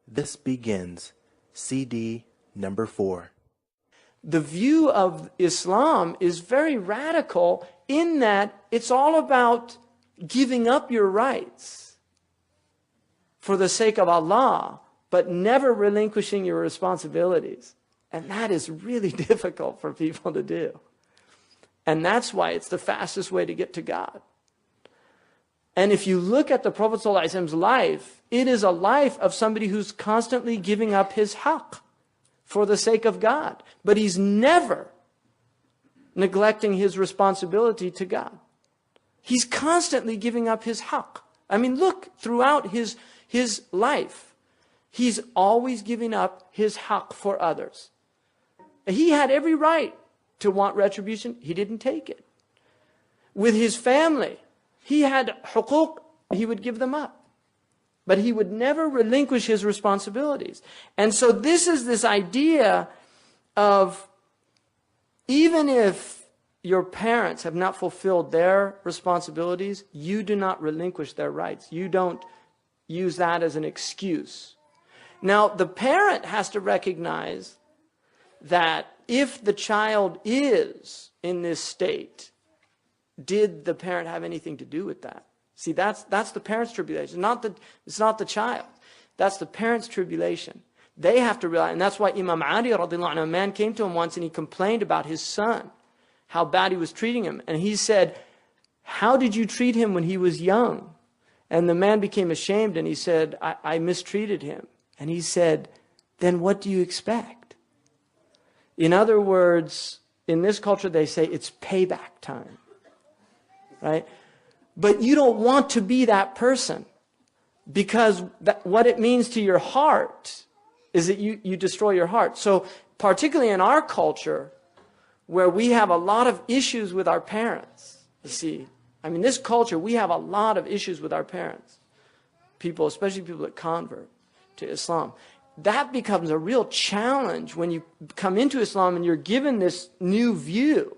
This begins CD number 4. The view of Islam is very radical in that it's all about giving up your rights for the sake of Allah, but never relinquishing your responsibilities. And that is really difficult for people to do. And that's why it's the fastest way to get to God. And if you look at the Prophet ﷺ's life, it is a life of somebody who's constantly giving up his haqq for the sake of God. But he's never neglecting his responsibility to God. He's constantly giving up his haqq. I mean, look, throughout his life, he's always giving up his haqq for others. He had every right to want retribution. He didn't take it. With his family, he had huquq, he would give them up. But he would never relinquish his responsibilities. And so this is this idea of, even if your parents have not fulfilled their responsibilities, you do not relinquish their rights. You don't use that as an excuse. Now, the parent has to recognize that if the child is in this state, did the parent have anything to do with that? See, that's the parent's tribulation. It's not the child. That's the parent's tribulation. They have to realize, and that's why Imam Ali radiallahu anhu, a man came to him once and he complained about his son, how bad he was treating him. And he said, how did you treat him when he was young? And the man became ashamed and he said, I mistreated him. And he said, then what do you expect? In other words, in this culture they say it's payback time. Right? But you don't want to be that person, because what it means to your heart is that you destroy your heart. So particularly in our culture, where we have a lot of issues with our parents, you see, I mean, this culture, we have a lot of issues with our parents. People, especially people that convert to Islam. That becomes a real challenge when you come into Islam and you're given this new view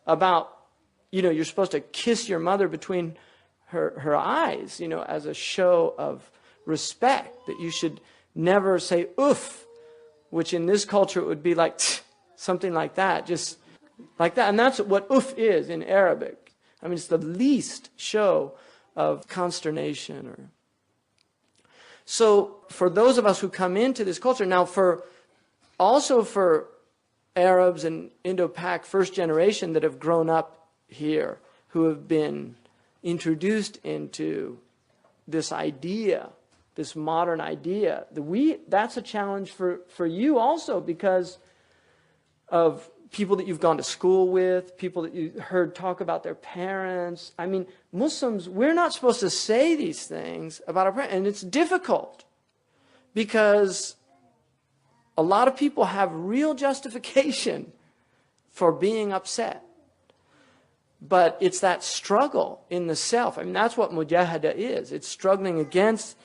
about, you're supposed to kiss your mother between her eyes, as a show of respect, that you should never say oof, which in this culture it would be like something like that, just like that. And that's what oof is in Arabic. I mean, it's the least show of consternation. So for those of us who come into this culture, now also for Arabs and Indo-Pak first generation that have grown up here, who have been introduced into this idea, this modern idea, that's a challenge for you also, because of people that you've gone to school with, people that you heard talk about their parents. I mean, Muslims, we're not supposed to say these things about our parents, and it's difficult because a lot of people have real justification for being upset. But it's that struggle in the self. I mean, that's what mujahada is. It's struggling against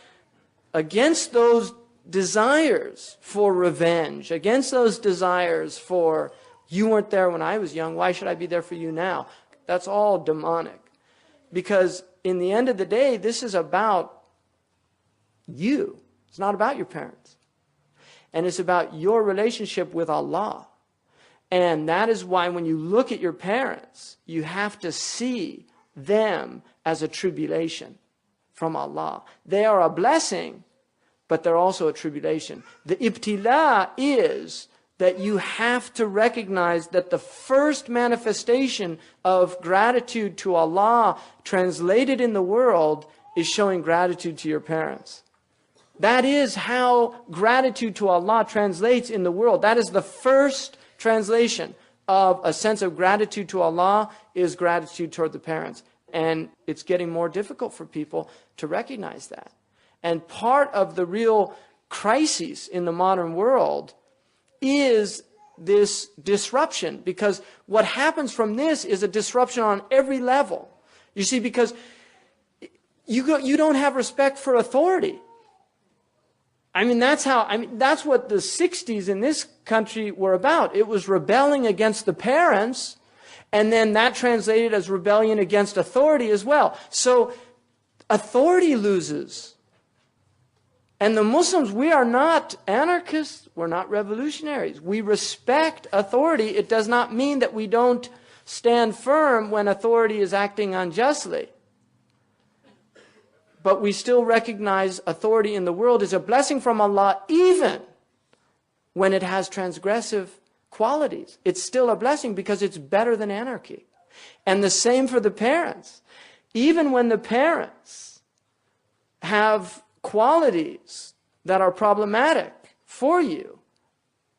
those desires for revenge, against those desires for, you weren't there when I was young, why should I be there for you now? That's all demonic. Because in the end of the day, this is about you. It's not about your parents. And it's about your relationship with Allah. And that is why when you look at your parents, you have to see them as a tribulation from Allah. They are a blessing, but they're also a tribulation. The ibtila is that you have to recognize that the first manifestation of gratitude to Allah translated in the world is showing gratitude to your parents. That is how gratitude to Allah translates in the world. That is the first translation of a sense of gratitude to Allah, is gratitude toward the parents. And it's getting more difficult for people to recognize that. And part of the real crises in the modern world is this disruption, because what happens from this is a disruption on every level. You see, because you don't have respect for authority. I mean, that's what the 60s in this country were about. It was rebelling against the parents, and then that translated as rebellion against authority as well. So authority loses And the Muslims, we are not anarchists, we're not revolutionaries. We respect authority. It does not mean that we don't stand firm when authority is acting unjustly. But we still recognize authority in the world is a blessing from Allah, even when it has transgressive qualities. It's still a blessing because it's better than anarchy. And the same for the parents. Even when the parents have qualities that are problematic for you,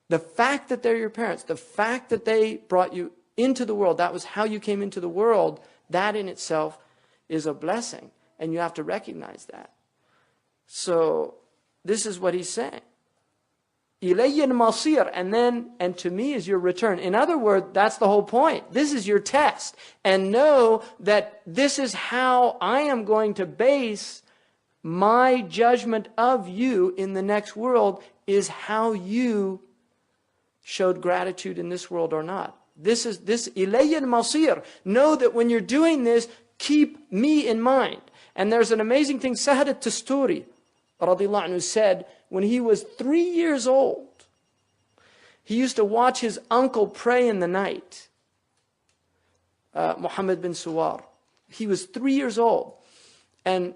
the fact that they're your parents, the fact that they brought you into the world, that was how you came into the world, that in itself is a blessing. And you have to recognize that. So this is what he's saying. إِلَيَّ الْمَصِيرُ, and to me is your return. In other words, that's the whole point. This is your test. And know that this is how I am going to base my judgment of you in the next world, is how you showed gratitude in this world or not. This إِلَيَّ الْمَصِيرُ. Know that when you're doing this, keep me in mind. And there's an amazing thing, Sahad al-Tusturi, radiallahu anhu, said when he was 3 years old, he used to watch his uncle pray in the night, Muhammad bin Suwar. He was 3 years old. And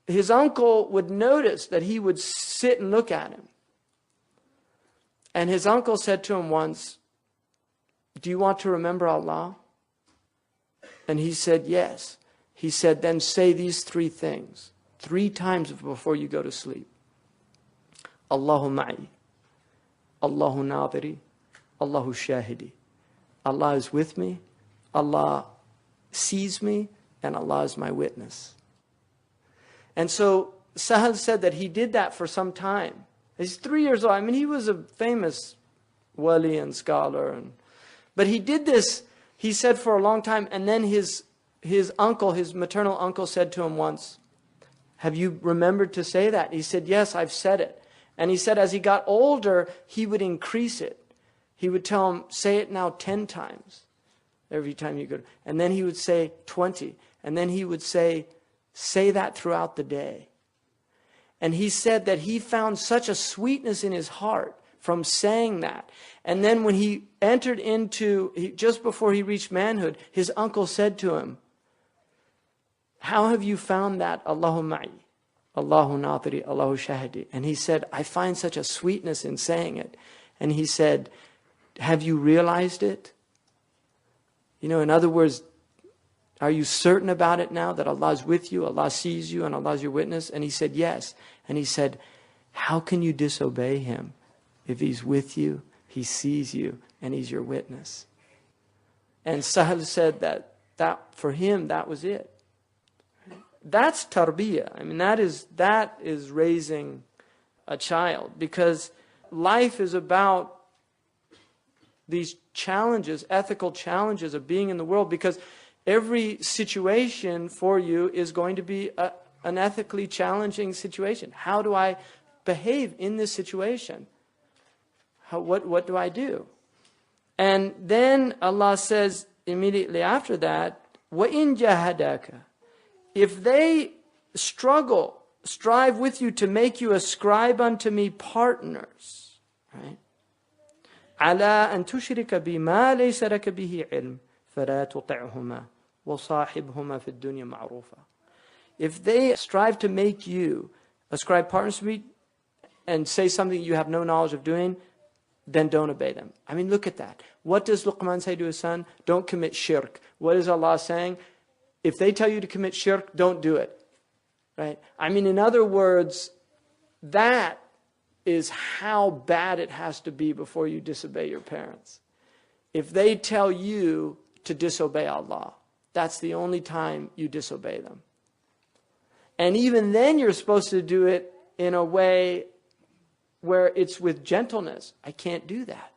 his uncle would notice that he would sit and look at him. And his uncle said to him once, "Do you want to remember Allah?" And he said, "Yes." He said, "Then say these 3 things 3 times before you go to sleep. Allahu ma'i, Allahu nadiri, Allahu shahidi." Allah is with me, Allah sees me, and Allah is my witness. And so Sahal said that he did that for some time. He's 3 years old. I mean, he was a famous wali and scholar. But he did this, he said, for a long time. And then his uncle, his maternal uncle, said to him once, "Have you remembered to say that?" He said, "Yes, I've said it." And he said as he got older, he would increase it. He would tell him, "Say it now 10 times every time you go." And then he would say 20. And then he would say that throughout the day. And he said that he found such a sweetness in his heart from saying that. And then when he entered just before he reached manhood, his uncle said to him, "How have you found that? Allahu ma'i, Allahu nadiri, Allahu shahidi." And he said, "I find such a sweetness in saying it." And he said, "Have you realized it? In other words, are you certain about it now that Allah is with you, Allah sees you, and Allah is your witness?" And he said, "Yes." And he said, "How can you disobey him if he's with you, he sees you, and he's your witness?" And Sahal said that for him, that was it. That's tarbiyah. I mean, that is raising a child, because life is about these challenges, ethical challenges of being in the world, because every situation for you is going to be an ethically challenging situation. How do I behave in this situation? What do I do? And then Allah says immediately after that, وَإِن جَاهَدَاكَ, if they strive with you to make you ascribe unto me partners, right? عَلَىٰ أَن تُشْرِكَ بِمَا لَيْسَ لَكَ بِهِ عِلْمٍ فَلَا تُطِعْهُمَا وَصَاحِبْهُمَا فِي الدُّنْيَا مَعْرُوفًا. If they strive to make you ascribe partners to me and say something you have no knowledge of doing, then don't obey them. I mean, look at that. What does Luqman say to his son? Don't commit shirk. What is Allah saying? If they tell you to commit shirk, don't do it. Right? I mean, in other words, that is how bad it has to be before you disobey your parents. If they tell you to disobey Allah, that's the only time you disobey them. And even then you're supposed to do it in a way where it's with gentleness. I can't do that.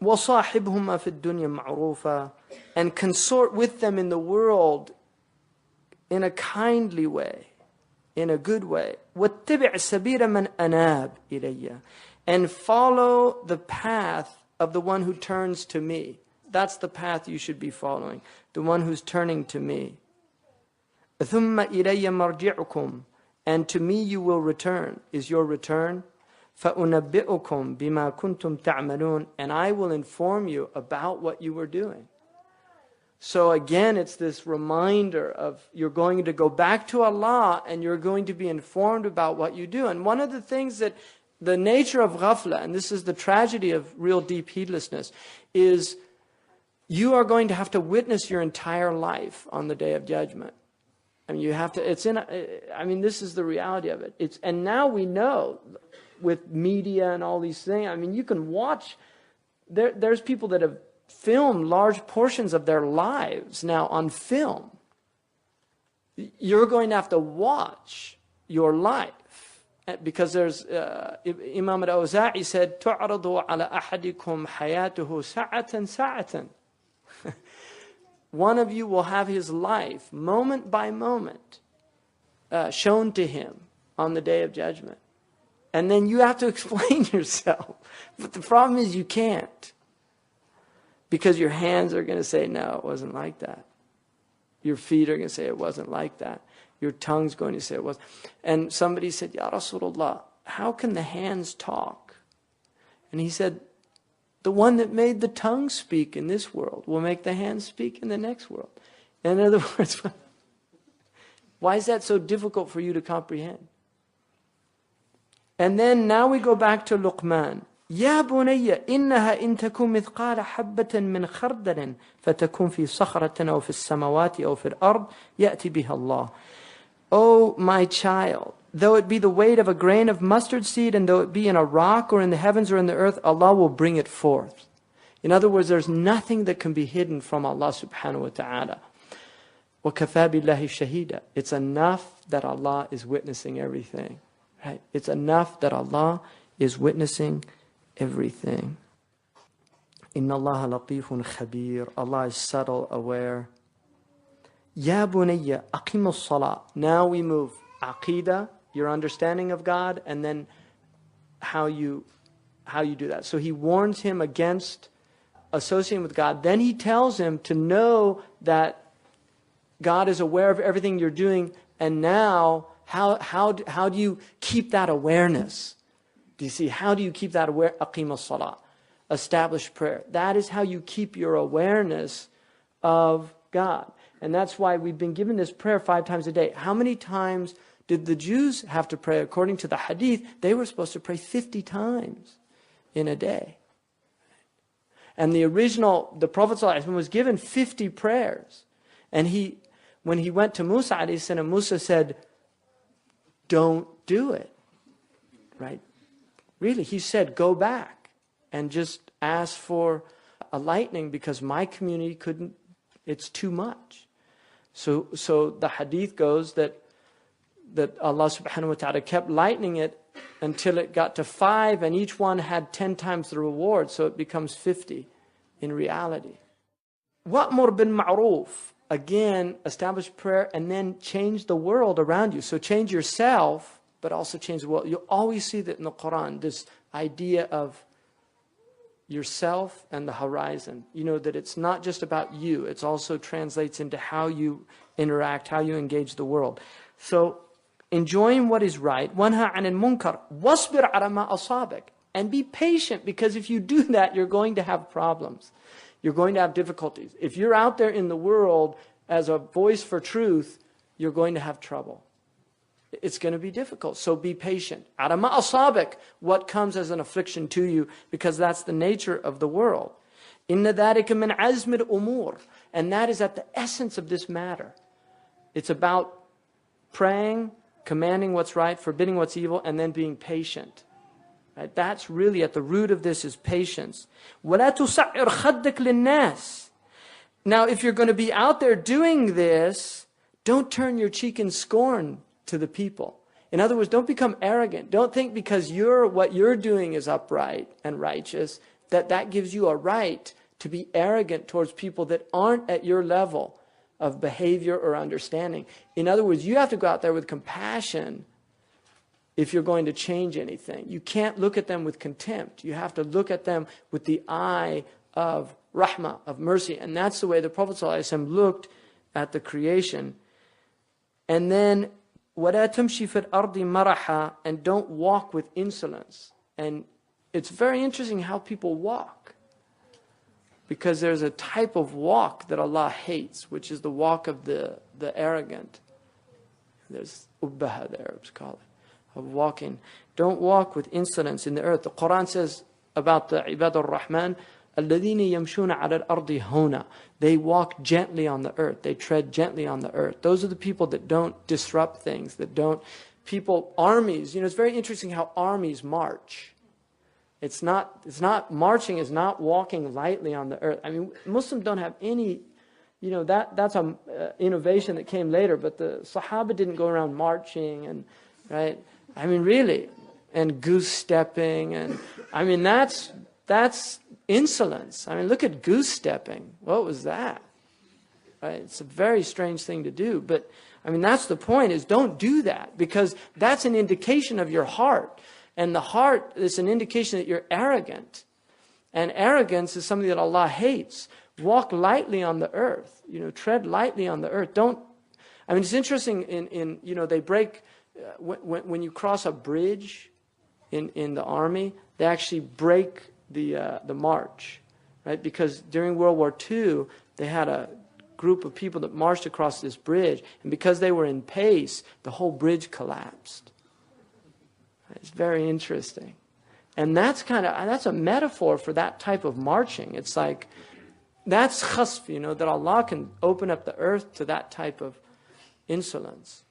وَصَاحِبْهُمَا فِي الدُّنْيَا مَعْرُوفًا, and consort with them in the world in a kindly way, in a good way. وَاتَّبِعْ سَبِيلَ مَنْ أَنَابَ إِلَيَّ, and follow the path of the one who turns to me. That's the path you should be following, the one who's turning to me. ثُمَّ إِلَيَّ مَرْجِعُكُمْ, and to me you will return, is your return. فَأُنَبِّئُكُمْ بِمَا كُنْتُمْ تَعْمَلُونَ, and I will inform you about what you were doing. So again, it's this reminder of you're going to go back to Allah and you're going to be informed about what you do. And one of the things that the nature of ghafla, and this is the tragedy of real deep heedlessness, is you are going to have to witness your entire life on the Day of Judgment. I mean, you have to, this is the reality of it. And now we know with media and all these things, I mean, you can watch, there's people that have filmed large portions of their lives now on film. You're going to have to watch your life, because there's Imam al-Awza'i said, "Tu'radu ala ahadikum hayatuhu sa'atan sa'atan." One of you will have his life moment by moment shown to him on the Day of Judgment, and then you have to explain yourself. But the problem is you can't. Because your hands are going to say, no, it wasn't like that. Your feet are going to say, it wasn't like that. Your tongue's going to say it was. And somebody said, Ya Rasulullah, how can the hands talk? And he said, the one that made the tongue speak in this world will make the hands speak in the next world. In other words, why is that so difficult for you to comprehend? And then now we go back to Luqman. يا بني إنها إن تكن مثقال حبة من خردل فتكون في صخرة أو في السماوات أو في الأرض يأتي بها الله. Oh, my child, though it be the weight of a grain of mustard seed, and though it be in a rock or in the heavens or in the earth, Allah will bring it forth. In other words, there's nothing that can be hidden from Allah subhanahu wa ta'ala. وَكَفَى بِاللَّهِ شَهِيدًا. It's enough that Allah is witnessing everything. Right? It's enough that Allah is witnessing everything. Inna Allah latifun khabir. Allah is subtle, aware. Ya bunayya aqimus salat. Now we move aqidah, your understanding of God, and then how you do that. So he warns him against associating with God. Then he tells him to know that God is aware of everything you're doing. And now, how do you keep that awareness? Do you see? How do you keep that aware? Aqim as-salah. Establish prayer. That is how you keep your awareness of God. And that's why we've been given this prayer 5 times a day. How many times did the Jews have to pray? According to the hadith, they were supposed to pray 50 times in a day. And the Prophet ﷺ was given 50 prayers. And when he went to Musa alayhi salam, Musa said, don't do it. Right? Really, he said, go back and just ask for a lightning because my community couldn't, it's too much. So the hadith goes that Allah subhanahu wa ta'ala kept lightening it until it got to 5, and each one had 10 times the reward, so it becomes 50 in reality. Wa'mur bil ma'roof. Again, establish prayer and then change the world around you. So change yourself, but also change the world. You'll always see that in the Quran, this idea of yourself and the horizon. You know, that it's not just about you. It also translates into how you interact, how you engage the world. So, enjoying what is right. وَانْهَا عَنِ الْمُنْكَرِ وَاصْبِرْ عَلَى مَا أَصَابَكَ. And be patient, because if you do that, you're going to have problems. You're going to have difficulties. If you're out there in the world as a voice for truth, you're going to have trouble. It's going to be difficult, so be patient. عَلَى مَا أَصَابَكَ. What comes as an affliction to you, because that's the nature of the world. إِنَّ ذَلِكَ مِنْ عَزْمِ الْأُمُورِ. And that is at the essence of this matter. It's about praying, commanding what's right, forbidding what's evil, and then being patient. Right? That's really at the root of this, is patience. وَلَا تُسَعِّرْ خَدَّكَ لِلنَّاسِ. Now, if you're going to be out there doing this, don't turn your cheek in scorn to the people. In other words, don't become arrogant. Don't think because what you're doing is upright and righteous, that gives you a right to be arrogant towards people that aren't at your level of behavior or understanding. In other words, you have to go out there with compassion if you're going to change anything. You can't look at them with contempt. You have to look at them with the eye of rahmah, of mercy. And that's the way the Prophet ﷺ looked at the creation. And then وَلَا تَمْشِي فِي الْأَرْضِ مَرَحًا, and don't walk with insolence. And it's very interesting how people walk. Because there's a type of walk that Allah hates, which is the walk of the arrogant. There's ubbaha, the Arabs call it, of walking. Don't walk with insolence in the earth. The Quran says about the Ibad al-Rahman, الَّذِينَ يَمْشُونَ عَلَى الْأَرْضِ هَوْنًا. They walk gently on the earth. They tread gently on the earth. Those are the people that don't disrupt things, that don't, armies, it's very interesting how armies march. It's not marching is not walking lightly on the earth. I mean, Muslims don't have any, that's an innovation that came later, but the Sahaba didn't go around marching and, right? I mean, really, and goose stepping, and I mean, that's insolence. I mean, look at goose stepping. What was that? Right? It's a very strange thing to do, but I mean, that's the point, is don't do that, because that's an indication of your heart. And the heart is an indication that you're arrogant. And arrogance is something that Allah hates. Walk lightly on the earth. Tread lightly on the earth. It's interesting they break, when you cross a bridge in the army, they actually break the march, right? Because during World War II, they had a group of people that marched across this bridge, and because they were in pace, the whole bridge collapsed. It's very interesting. And that's a metaphor for that type of marching. It's like, that's khasf, that Allah can open up the earth to that type of insolence.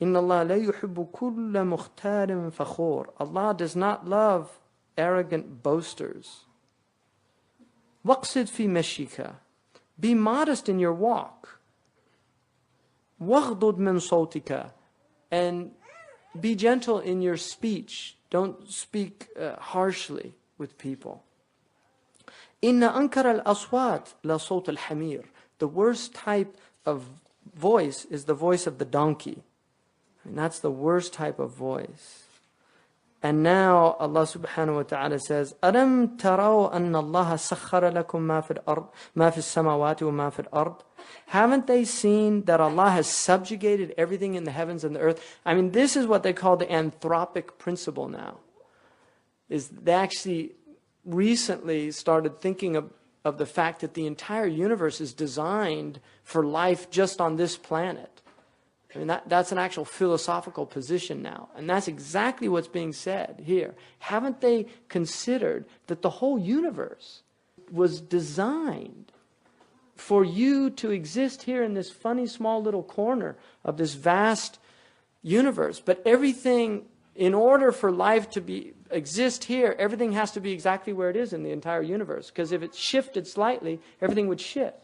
Inna Allah la yuhibbu kulla mukhtarin fakhur. Allah does not love arrogant boasters. Waqsid fi mashika. Be modest in your walk. Waghdud min sawtika. And be gentle in your speech. Don't speak harshly with people. Inna ankara al-aswat la sawt al-hamir. The worst type of voice is the voice of the donkey. And that's the worst type of voice. And now Allah subhanahu wa ta'ala says, أَلَمْ تَرَوْا أَنَّ اللَّهَ سَخَّرَ لَكُمْ مَا فِي الْأَرْضِ مَا فِي السَّمَاوَاتِ وَمَا فِي الْأَرْضِ. Haven't they seen that Allah has subjugated everything in the heavens and the earth? I mean, this is what they call the anthropic principle now. Is they actually recently started thinking of the fact that the entire universe is designed for life just on this planet. I mean, that's an actual philosophical position now. And that's exactly what's being said here. Haven't they considered that the whole universe was designed for you to exist here in this funny small little corner of this vast universe? But everything, in order for life to exist here, everything has to be exactly where it is in the entire universe. Because if it shifted slightly, everything would shift.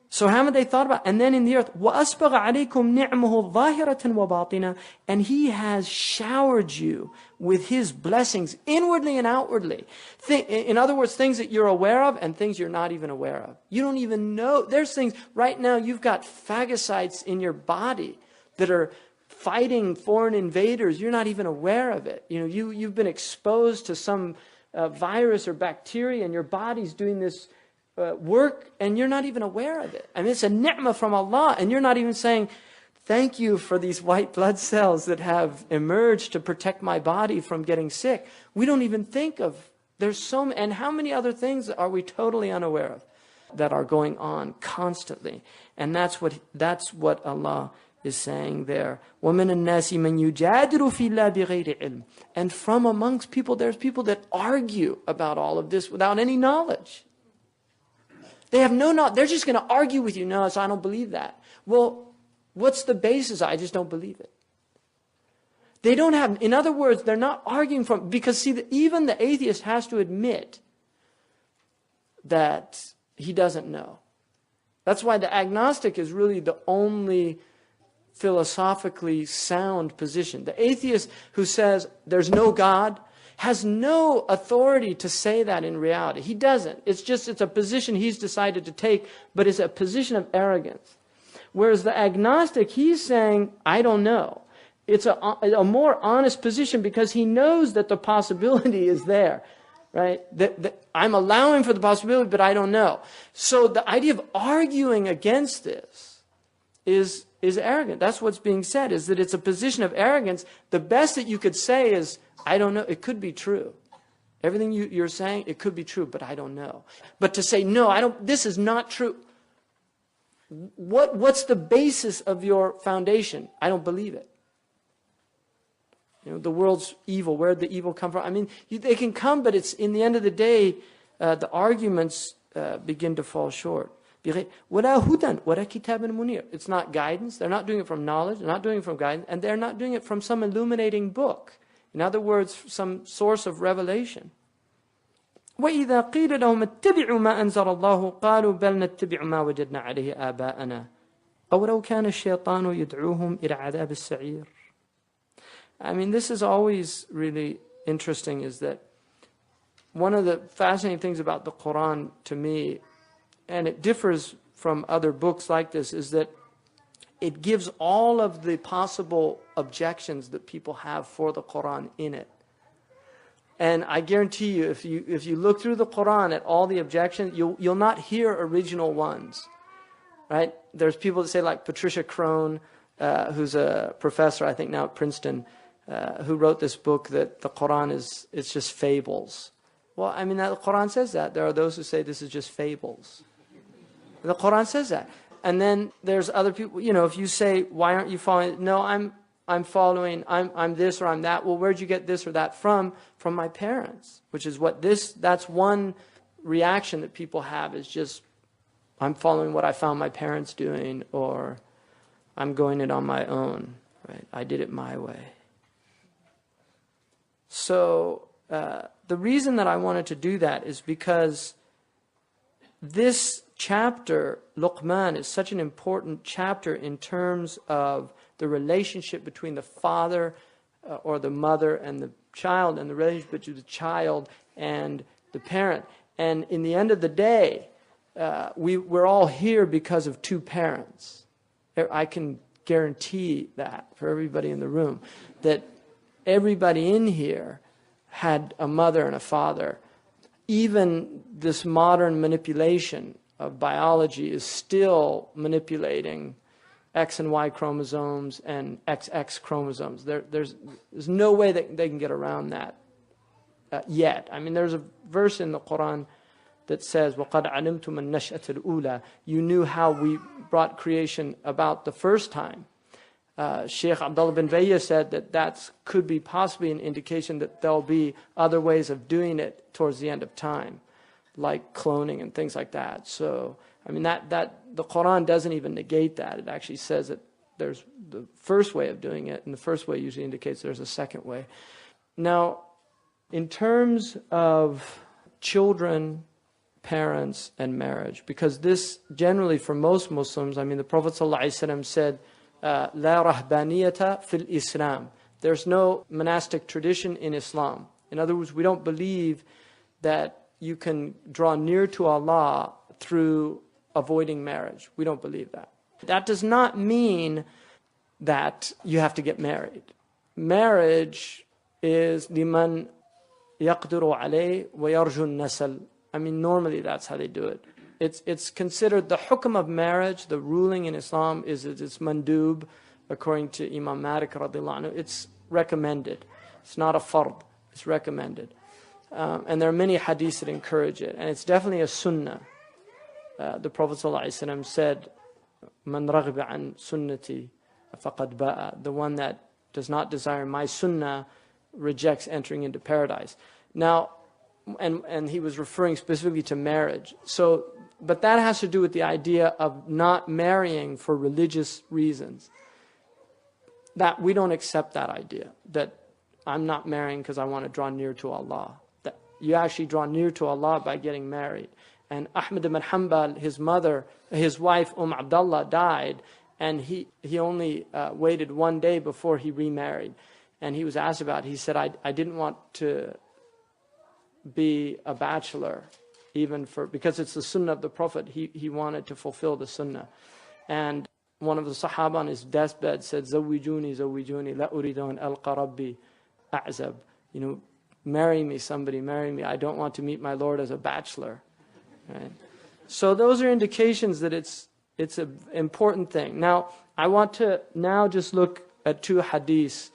So haven't they thought about, and then in the earth, وَأَسْبَغَ عَلَيْكُمْ نِعْمَهُ ظَاهِرَةً وَبَاطِنًا, and He has showered you with His blessings inwardly and outwardly. In other words, things that you're aware of and things you're not even aware of. You don't even know. There's things, right now you've got phagocytes in your body that are fighting foreign invaders. You're not even aware of it. You've been exposed to some virus or bacteria, and your body's doing this work, and you're not even aware of it. I mean, it's a ni'mah from Allah, and you're not even saying, thank you for these white blood cells that have emerged to protect my body from getting sick. We don't even think of, and how many other things are we totally unaware of that are going on constantly? And that's what Allah is saying there. وَمِنَ النَّاسِ مَنْ يُجَادِلُ فِي اللَّهِ بِغَيْرِ عِلْمٍ. And from amongst people, there's people that argue about all of this without any knowledge. They have no knowledge. They're just going to argue with you. No, so I don't believe that. Well, what's the basis? I just don't believe it. They don't have, in other words, they're not arguing because see, even the atheist has to admit that he doesn't know. That's why the agnostic is really the only philosophically sound position. The atheist who says there's no God has no authority to say that in reality. He doesn't. It's a position he's decided to take, but it's a position of arrogance. Whereas the agnostic, he's saying, I don't know. It's a more honest position because he knows that the possibility is there, right? That I'm allowing for the possibility, but I don't know. So the idea of arguing against this is is arrogant. That's what's being said, is that it's a position of arrogance. The best that you could say is, I don't know, it could be true. Everything you're saying, it could be true, but I don't know. But to say, no, this is not true. What's the basis of your foundation? I don't believe it. The world's evil. Where did the evil come from? I mean, they can come, but it's in the end of the day, the arguments begin to fall short. It's not guidance. They're not doing it from knowledge. They're not doing it from guidance. And they're not doing it from some illuminating book. In other words, some source of revelation. وَإِذَا قِيلَ لَهُمْ اتَّبِعُوا مَا أَنزَلَ اللَّهُ قَالُوا بَلْ نَتَّبِعُ مَا وَجَدْنَا عَلَيْهِ آبَاءَنَا أَوْلَوْ كَانَ الشَّيْطَانُ يَدْعُوهُمْ إِلَى عَذَابِ السَّعِيرِ. I mean, this is always really interesting, is that one of the fascinating things about the Quran to me, and it differs from other books like this, is that it gives all of the possible objections that people have for the Quran in it. And I guarantee you, if you look through the Quran at all the objections, you'll not hear original ones, right? There's people that say, like Patricia Crone, who's a professor, I think now at Princeton, who wrote this book that the Quran it's just fables. Well, I mean, the Quran says that. There are those who say this is just fables. The Quran says that. And then there's other people, if you say, why aren't you following? No, I'm following, I'm this or I'm that. Well, where'd you get this or that from? From my parents, which is that's one reaction that people have, is just, I'm following what I found my parents doing, or I'm going it on my own, right? I did it my way. So the reason that I wanted to do that is because this chapter, Luqman, is such an important chapter in terms of the relationship between the father or the mother and the child, and the relationship between the child and the parent. And in the end of the day, we're all here because of two parents. I can guarantee that for everybody in the room, that everybody in here had a mother and a father. Even this modern manipulation of biology is still manipulating X and Y chromosomes and XX chromosomes. There's no way that they can get around that yet. I mean, there's a verse in the Quran that says, وَقَدْ عَلِمْتُمْ النَّشْأَةَ الْأُولَى. You knew how we brought creation about the first time. Shaykh Abdullah bin Bayya said that could be possibly an indication that there'll be other ways of doing it towards the end of time, like cloning and things like that. So, I mean, that the Quran doesn't even negate that. It actually says that there's the first way of doing it, and the first way usually indicates there's a second way. Now, in terms of children, parents, and marriage, because this generally for most Muslims, I mean, the Prophet ﷺ said, La rahbaniyata fil Islam. There's no monastic tradition in Islam. In other words, we don't believe that you can draw near to Allah through avoiding marriage. We don't believe that. That does not mean that you have to get married. Marriage is liman yaqdiru alayh wa yarju nasal. I mean, normally that's how they do it. It's considered the hukm of marriage, the ruling in Islam is it's mandub, according to Imam Malik radiallahu anhu. It's recommended. It's not a fard. It's recommended. And there are many hadiths that encourage it. And it's definitely a sunnah. The Prophet ﷺ said, Man raghiba an sunnati faqad ba'a. The one that does not desire my sunnah rejects entering into paradise. Now, and he was referring specifically to marriage. So, but that has to do with the idea of not marrying for religious reasons. That we don't accept that idea, that I'm not marrying because I want to draw near to Allah. That you actually draw near to Allah by getting married. And Ahmad ibn Hanbal, his wife Abdullah died, and he only waited one day before he remarried. And he was asked about it. He said, I didn't want to be a bachelor, because it's the sunnah of the Prophet. He wanted to fulfill the sunnah. And one of the Sahaba on his deathbed said, Zawijuni, la uridu an alqa rabbi a'zab. Marry me, somebody, marry me. I don't want to meet my Lord as a bachelor. Right? So those are indications that it's an important thing. Now, I want to now just look at two hadiths.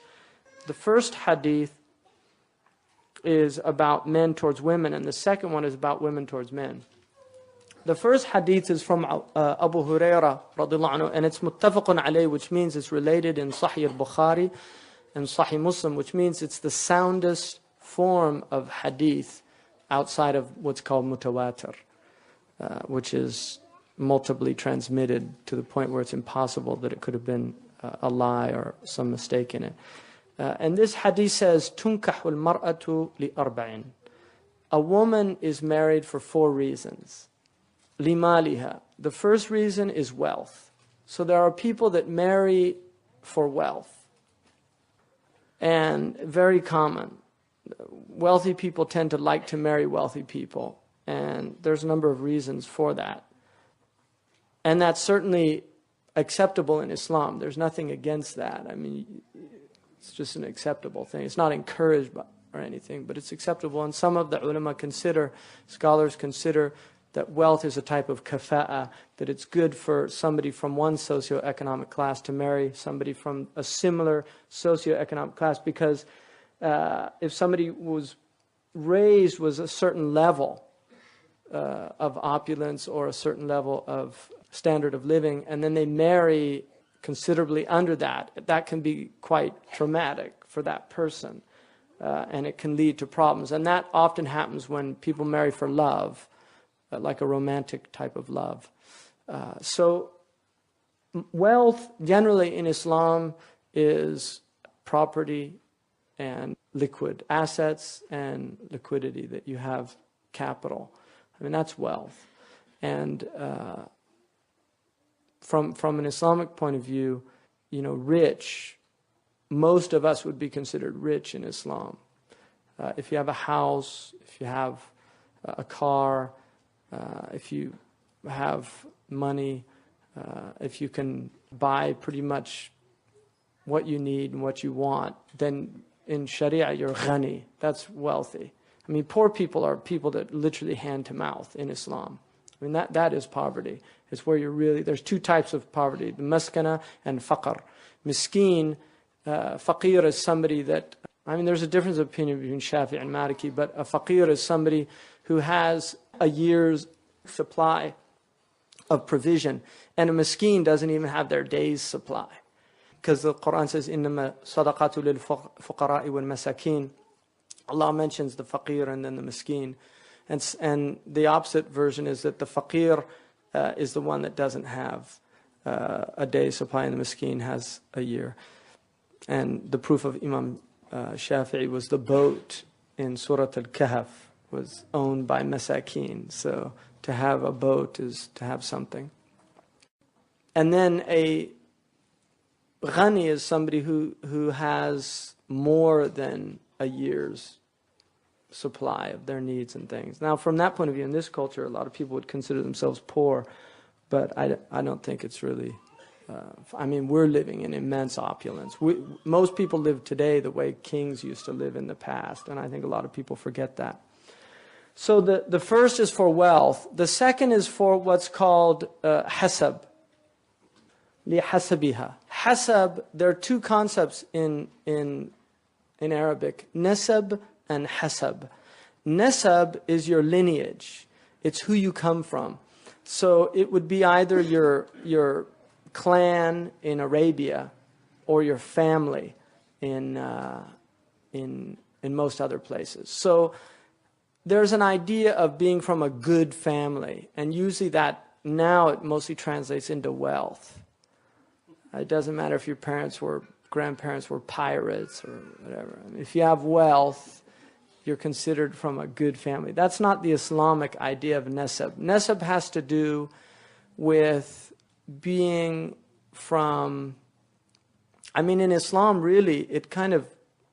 The first hadith is about men towards women, and the second one is about women towards men. The first hadith is from Abu Hurairah radiallahu anhu, and it's muttafaqun alayh, which means it's related in Sahih al-Bukhari and Sahih Muslim, which means it's the soundest form of hadith outside of what's called mutawatir, which is multiply transmitted to the point where it's impossible that it could have been a lie or some mistake in it. And this hadith says, تُنْكَحُ الْمَرْأَةُ لِأَرْبَعٍ. A woman is married for 4 reasons. لِمَالِهَا. The first reason is wealth. So there are people that marry for wealth. And very common. Wealthy people tend to like to marry wealthy people. And there's a number of reasons for that. And that's certainly acceptable in Islam. There's nothing against that. I mean, it's just an acceptable thing. It's not encouraged or anything, but it's acceptable. And some of the ulama scholars consider that wealth is a type of kafa'a, that it's good for somebody from one socioeconomic class to marry somebody from a similar socioeconomic class, because if somebody was a certain level of opulence or a certain level of standard of living, and then they marry considerably under that, that can be quite traumatic for that person, and it can lead to problems. And that often happens when people marry for love, like a romantic type of love. So wealth generally in Islam is property and liquid assets and liquidity, that you have capital. I mean, that's wealth. And from an Islamic point of view, rich, most of us would be considered rich in Islam. If you have a house, if you have a car, if you have money, if you can buy pretty much what you need and what you want, then in Sharia you're ghani. That's wealthy. I mean, poor people are people that literally hand to mouth in Islam. I mean, that is poverty. It's where there's 2 types of poverty, the maskana and faqr. Miskeen, faqir is somebody that, I mean, there's a difference of opinion between Shafi and Maliki, but a faqir is somebody who has a year's supply of provision, and a miskeen doesn't even have their day's supply. Because the Quran says, إِنَّمَا صَدَقَاتُ لِلْفُقَرَاءِ وَالْمَسَاكِينَ. Allah mentions the faqir and then the miskeen. And the opposite version is that the faqir is the one that doesn't have a day's supply, and the miskeen has a year. And the proof of Imam Shafi'i was the boat in Surah Al-Kahf was owned by masakin. So to have a boat is to have something. And then a ghani is somebody who has more than a year's supply of their needs and things. Now, from that point of view, in this culture, a lot of people would consider themselves poor, but I don't think it's really... I mean, we're living in immense opulence. Most people live today the way kings used to live in the past, and I think a lot of people forget that. So the first is for wealth. The second is for what's called hasab. لِحَسَبِهَا. Hasab, there are 2 concepts in Arabic, nasab and hasab. Nasab is your lineage. It's who you come from. So it would be either your clan in Arabia or your family in most other places. So there's an idea of being from a good family, and usually that now it mostly translates into wealth. It doesn't matter if your grandparents were pirates or whatever. I mean, if you have wealth, you're considered from a good family. That's not the Islamic idea of nasab. Nasab has to do with being from... I mean, in Islam, really, it kind of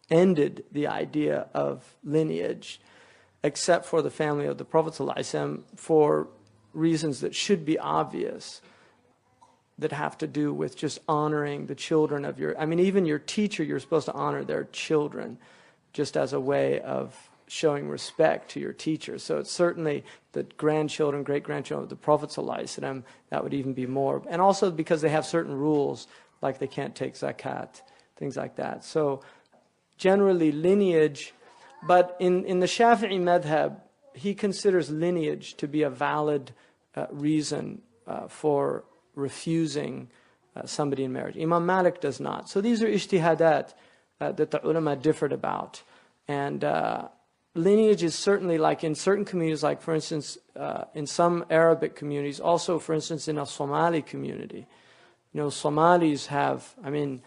ended the idea of lineage, except for the family of the Prophet ﷺ, for reasons that should be obvious, that have to do with just honoring the children of your... I mean, even your teacher, you're supposed to honor their children, just as a way of showing respect to your teacher. So it's certainly the grandchildren, great-grandchildren of the Prophet ﷺ, that would even be more. And also because they have certain rules, like they can't take zakat, things like that. So generally lineage, but in the Shafi'i madhab, he considers lineage to be a valid reason for refusing somebody in marriage. Imam Malik does not. So these are ijtihadat that the ulama differed about. And lineage is certainly, like in certain communities, like for instance, in some Arabic communities, also for instance in a Somali community. You know, Somalis have, I mean,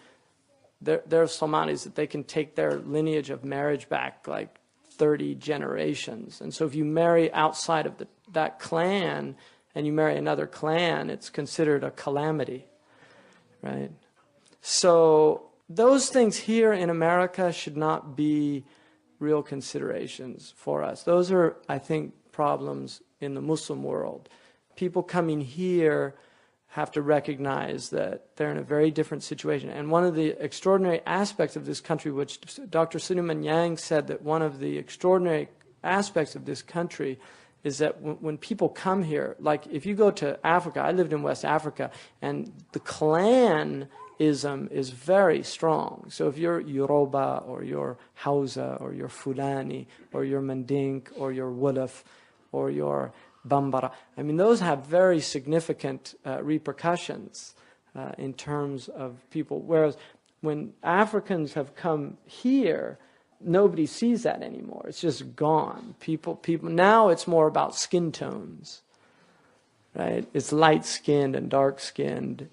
there are Somalis that they can take their lineage of marriage back like 30 generations. And so if you marry outside of that clan and you marry another clan, it's considered a calamity, right? So those things here in America should not be real considerations for us. Those are, I think, problems in the Muslim world. People coming here have to recognize that they're in a very different situation. And one of the extraordinary aspects of this country, which Dr. Suleiman Yang said that one of the extraordinary aspects of this country is that when people come here, like if you go to Africa, I lived in West Africa, and the clanism is very strong. So if you're Yoruba, or you're Hausa, or you're Fulani, or you're Mandink, or you're Wolof, or you're Bambara, I mean, those have very significant repercussions in terms of people. Whereas when Africans have come here, nobody sees that anymore. It's just gone. People now it's more about skin tones, right? It's light-skinned and dark-skinned,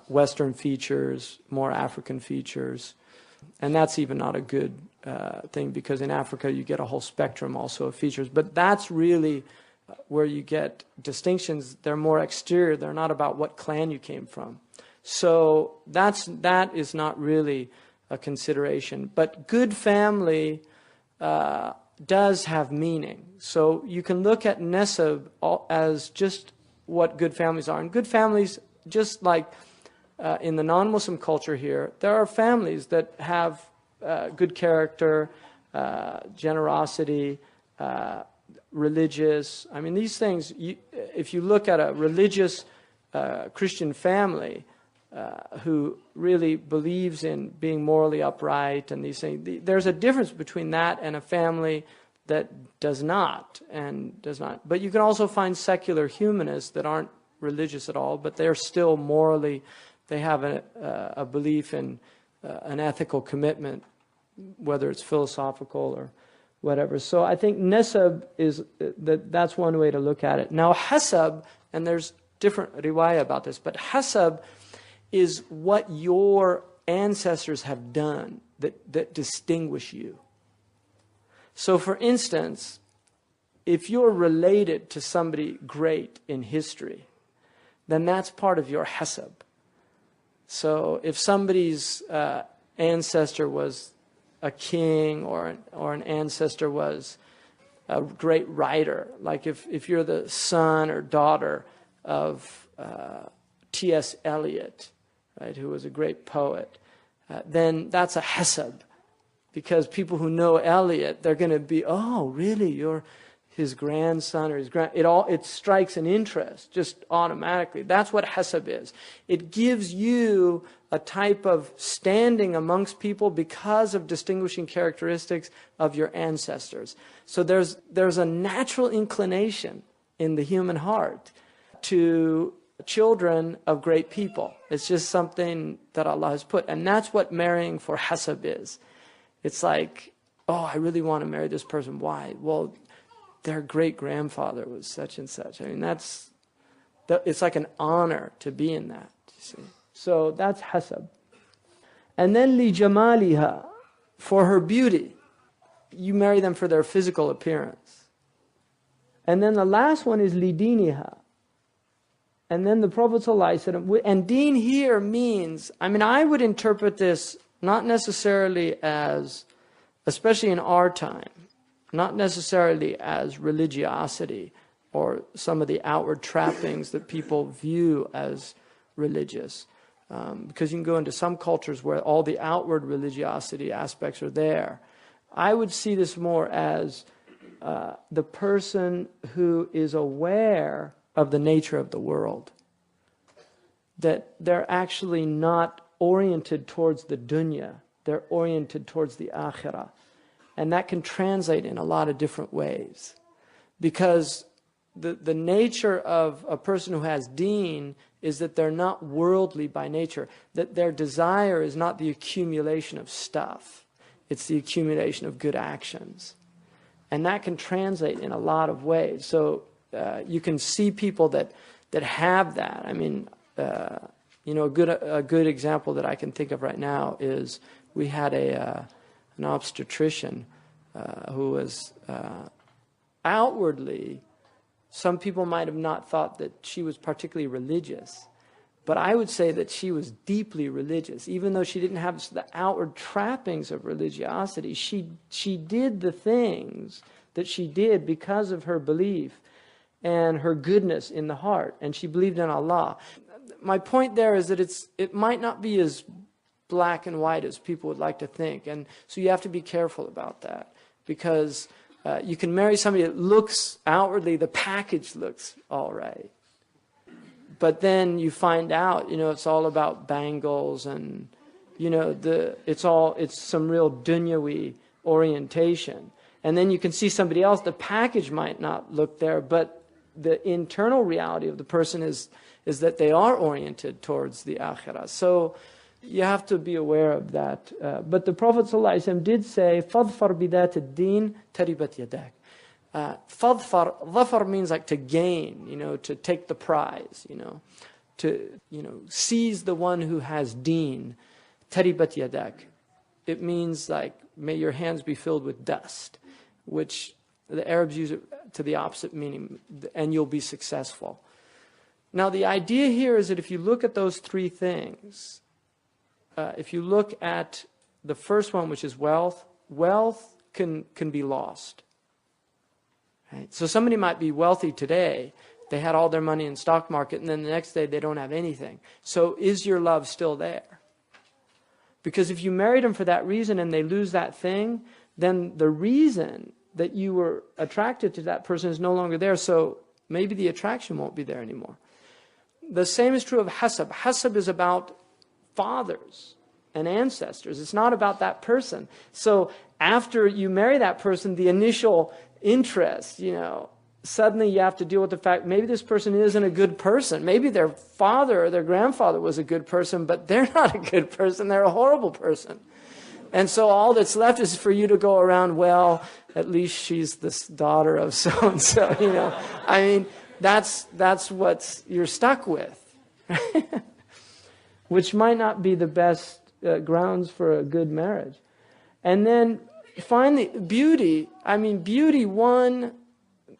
Western features, more African features. And that's even not a good thing, because in Africa you get a whole spectrum also of features. But that's really where you get distinctions. They're more exterior. They're not about what clan you came from. So that is not really a consideration. But good family does have meaning. So you can look at nasab as just what good families are. And good families, just like in the non-Muslim culture here, there are families that have good character, generosity, religious. I mean, these things, if you look at a religious Christian family who really believes in being morally upright and these things, there's a difference between that and a family that does not. But you can also find secular humanists that aren't religious at all, but they're still morally, they have a belief in an ethical commitment, whether it's philosophical or whatever. So I think nasab is, that's one way to look at it. Now hasab, and there's different riwayah about this, but hasab is what your ancestors have done that distinguish you. So for instance, if you're related to somebody great in history, then that's part of your hasab. So if somebody's ancestor was a king, or an ancestor was a great writer, like if you're the son or daughter of T.S. Eliot, right, who was a great poet, then that's a hasab. Because people who know Eliot, they're going to be, oh, really, you're his grandson or his it strikes an interest just automatically. That's what hasab is. It gives you a type of standing amongst people because of distinguishing characteristics of your ancestors. So there's a natural inclination in the human heart to children of great people. It's just something that Allah has put. And that's what marrying for hasab is. It's like, oh, I really want to marry this person. Why? Well, their great-grandfather was such and such. I mean, it's like an honor to be in that, you see. So that's hasab. And then li jamaliha, for her beauty. You marry them for their physical appearance. And then the last one is li diniha. And then the Prophet ﷺ, and deen here means, I mean, I would interpret this not necessarily as, especially in our time, not necessarily as religiosity or some of the outward trappings that people view as religious. Because you can go into some cultures where all the outward religiosity aspects are there. I would see this more as the person who is aware of the nature of the world. That they're actually not oriented towards the dunya. They're oriented towards the akhirah. And that can translate in a lot of different ways. Because the nature of a person who has deen is that they're not worldly by nature. That their desire is not the accumulation of stuff. It's the accumulation of good actions. And that can translate in a lot of ways. So you can see people that have that. I mean, you know, a good example that I can think of right now is we had an obstetrician who was outwardly, some people might have not thought that she was particularly religious, but I would say that she was deeply religious. Even though she didn't have the outward trappings of religiosity, she did the things that she did because of her belief and her goodness in the heart, and she believed in Allah. My point there is that it might not be as black and white as people would like to think, and so you have to be careful about that, because you can marry somebody that looks outwardly, the package looks all right, but then you find out, you know, it's all about bangles and, you know, it's some real dunyawi orientation, and then you can see somebody else, the package might not look there, but the internal reality of the person is that they are oriented towards the akhirah. So you have to be aware of that. But the Prophet ﷺ did say, فَضْفَرْ بِذَاتِ الدِّينِ تَرِبَتْ يَدَاكَ. Dhafar means like to gain, you know, to take the prize, you know, to, you know, seize the one who has deen. Taribat yadak. It means like, may your hands be filled with dust, which the Arabs use it to the opposite meaning, and you'll be successful. Now the idea here is that if you look at those three things, if you look at the first one, which is wealth, wealth can be lost. Right? So somebody might be wealthy today, they had all their money in stock market, and then the next day they don't have anything. So is your love still there? Because if you married them for that reason and they lose that thing, then the reason that you were attracted to that person is no longer there, so maybe the attraction won't be there anymore. The same is true of hasab. Hasab is about fathers and ancestors. It's not about that person. So after you marry that person, the initial interest, you know, suddenly you have to deal with the fact maybe this person isn't a good person. Maybe their father or their grandfather was a good person, but they're not a good person. They're a horrible person. And so all that's left is for you to go around, well, at least she's this daughter of so-and-so, you know. I mean, that's what you're stuck with, which might not be the best grounds for a good marriage. And then finally, beauty. I mean, beauty, one,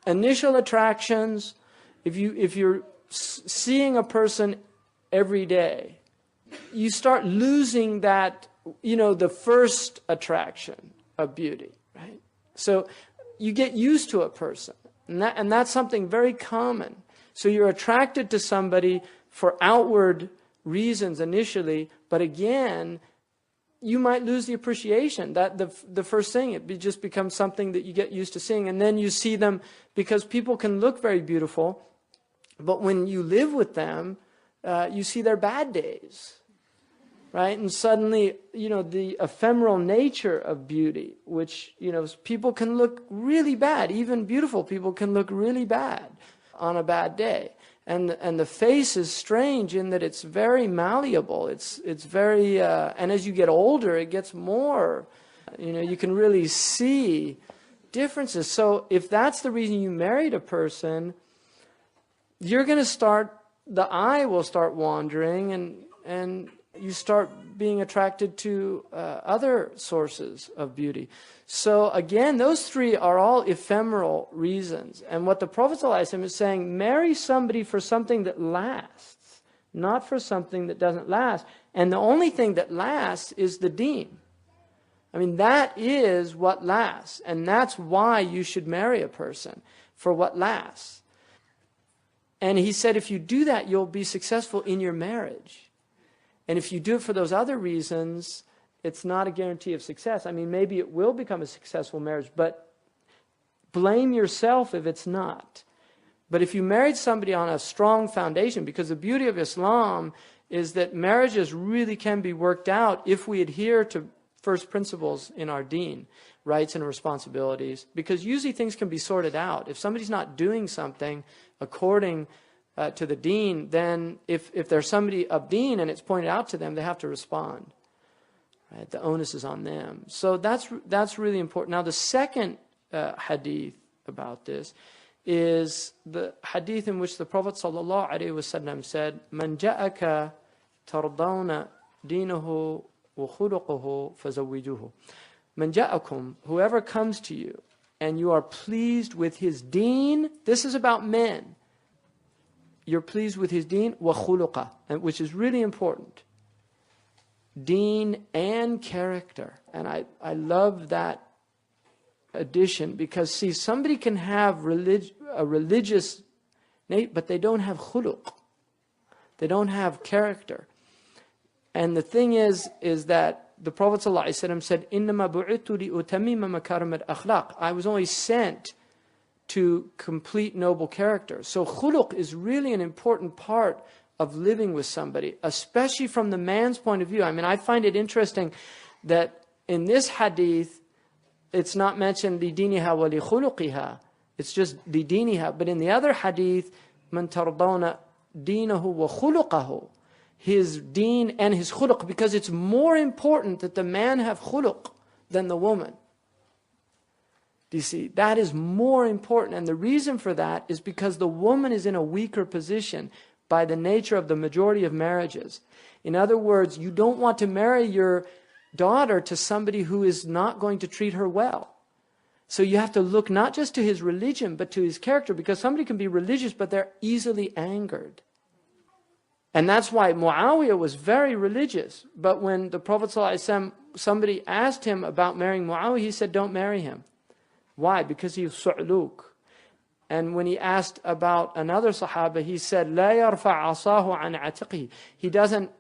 initial attractions. If you're seeing a person every day, you start losing that, you know, the first attraction of beauty, right? So you get used to a person, and that's something very common. So you're attracted to somebody for outward reasons initially, but again, you might lose the appreciation. That the first thing, it just becomes something that you get used to seeing, and then you see them, because people can look very beautiful, but when you live with them, you see their bad days. Right? And suddenly, you know, the ephemeral nature of beauty, which, you know, people can look really bad. Even beautiful people can look really bad on a bad day. And the face is strange in that it's very malleable. It's very, and as you get older, it gets more, you know, you can really see differences. So if that's the reason you married a person, you're going to start, the eye will start wandering, and you start being attracted to other sources of beauty. So again, those three are all ephemeral reasons. And what the Prophet ﷺ is saying, marry somebody for something that lasts, not for something that doesn't last. And the only thing that lasts is the deen. I mean, that is what lasts. And that's why you should marry a person, for what lasts. And he said, if you do that, you'll be successful in your marriage. And if you do it for those other reasons, it's not a guarantee of success. I mean, maybe it will become a successful marriage, but blame yourself if it's not. But if you married somebody on a strong foundation, because the beauty of Islam is that marriages really can be worked out if we adhere to first principles in our deen, rights and responsibilities, because usually things can be sorted out. If somebody's not doing something according to the deen, then if there's somebody of deen and it's pointed out to them, they have to respond. Right? The onus is on them. So that's really important. Now the second hadith about this is the hadith in which the Prophet ﷺ said, "Man ja'aka tardawna dinahu wa khuluquhu fazawwijuhu." Man ja'akum, whoever comes to you and you are pleased with his deen, this is about men. You're pleased with his deen, wa khuluqa, which is really important. Deen and character. And I love that addition, because see, somebody can have a religious, but they don't have khuluq. They don't have character. And the thing is that the Prophet ﷺ said, "Innama bu'ithu li'utammima makarim al-akhlaq." I was only sent to complete noble character. So khuluq is really an important part of living with somebody, especially from the man's point of view. I mean, I find it interesting that in this hadith, it's not mentioned lidiniha wa li khuluqiha. It's just lidiniha. But in the other hadith, man tardawna dinahu wa khuluqahu, his deen and his khuluq, because it's more important that the man have khuluq than the woman. Do you see? That is more important. And the reason for that is because the woman is in a weaker position by the nature of the majority of marriages. In other words, you don't want to marry your daughter to somebody who is not going to treat her well. So you have to look not just to his religion, but to his character, because somebody can be religious, but they're easily angered. And that's why Muawiyah was very religious. But when the Prophet ﷺ, somebody asked him about marrying Muawiyah, he said, don't marry him. Why? Because he was su'luk. And when he asked about another Sahaba, he said, لا يرفع عصاه عن عاتقه. He doesn't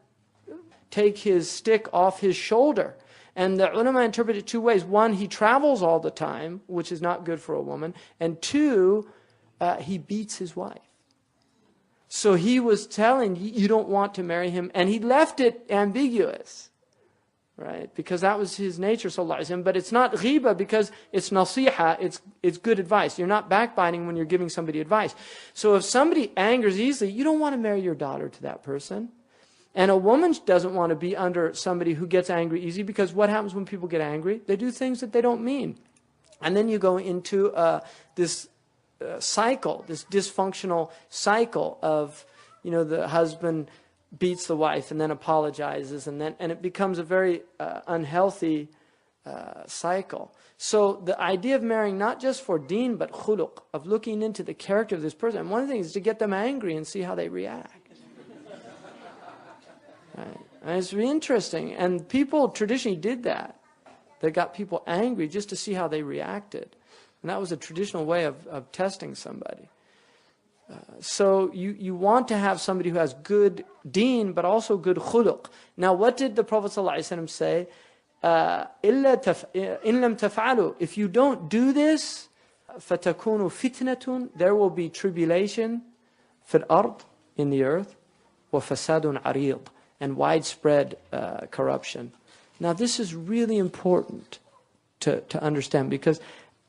take his stick off his shoulder. And the ulama interpret it two ways. One, he travels all the time, which is not good for a woman. And two, he beats his wife. So he was telling you don't want to marry him. And he left it ambiguous. Right? Because that was his nature, sallallahu alaihi wasallam. But it's not ghiba because it's nasiha, it's good advice. You're not backbiting when you're giving somebody advice. So if somebody angers easily, you don't want to marry your daughter to that person. And a woman doesn't want to be under somebody who gets angry easy, because what happens when people get angry? They do things that they don't mean. And then you go into this cycle, this dysfunctional cycle of, the husband beats the wife and then apologizes, and it becomes a very unhealthy cycle. So the idea of marrying not just for deen but khuluq, of looking into the character of this person. And one of the things is to get them angry and see how they react. Right? And it's really interesting. And people traditionally did that. They got people angry just to see how they reacted. And that was a traditional way of testing somebody. So you want to have somebody who has good deen, but also good khuluq. Now, what did the Prophet ﷺ say? إِن لَمْ تَفْعَلُوا. If you don't do this, فَتَكُونُ فِتْنَةٌ. There will be tribulation فِي الْأَرْضِ, in the earth, وَفَسَادٌ عَرِيضٌ, and widespread corruption. Now, this is really important to understand, because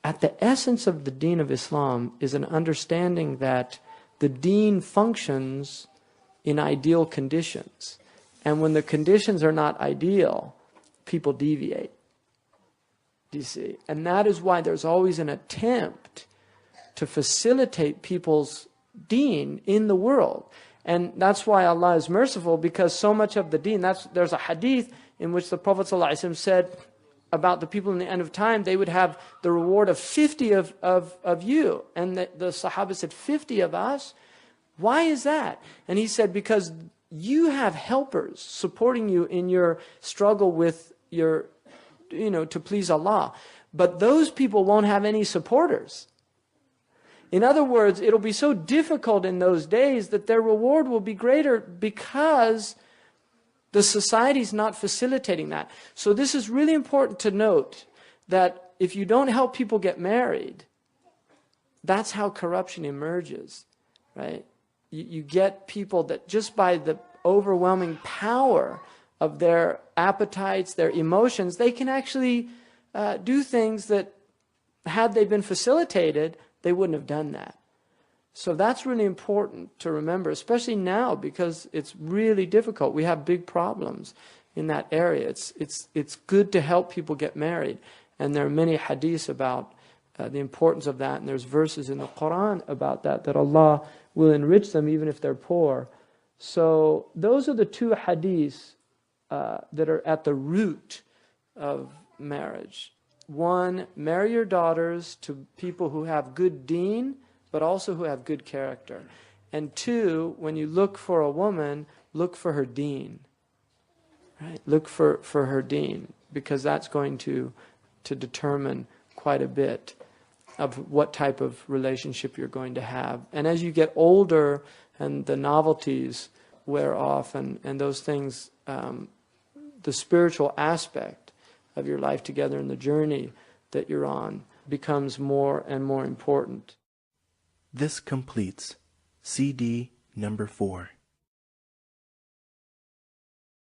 at the essence of the deen of Islam is an understanding that the deen functions in ideal conditions. And when the conditions are not ideal, people deviate. Do you see? And that is why there's always an attempt to facilitate people's deen in the world. And that's why Allah is merciful, because so much of the deen, there's a hadith in which the Prophet ﷺ said about the people in the end of time, they would have the reward of 50 of you. And the Sahaba said, 50 of us? Why is that? And he said, because you have helpers supporting you in your struggle with your, to please Allah. But those people won't have any supporters. In other words, it'll be so difficult in those days that their reward will be greater, because The society's not facilitating that. So this is really important to note, that if you don't help people get married, that's how corruption emerges, right? You get people that just by the overwhelming power of their appetites, their emotions, they can actually do things that, had they been facilitated, they wouldn't have done that. So that's really important to remember, especially now, because it's really difficult. We have big problems in that area. It's good to help people get married. And there are many hadiths about the importance of that. And there's verses in the Quran about that, that Allah will enrich them even if they're poor. So those are the two hadiths that are at the root of marriage. One, marry your daughters to people who have good deen, but also who have good character. And two, when you look for a woman, look for her deen. Right? Look for her deen, because that's going to determine quite a bit of what type of relationship you're going to have. And as you get older and the novelties wear off and those things, the spiritual aspect of your life together and the journey that you're on becomes more and more important. This completes CD number 4.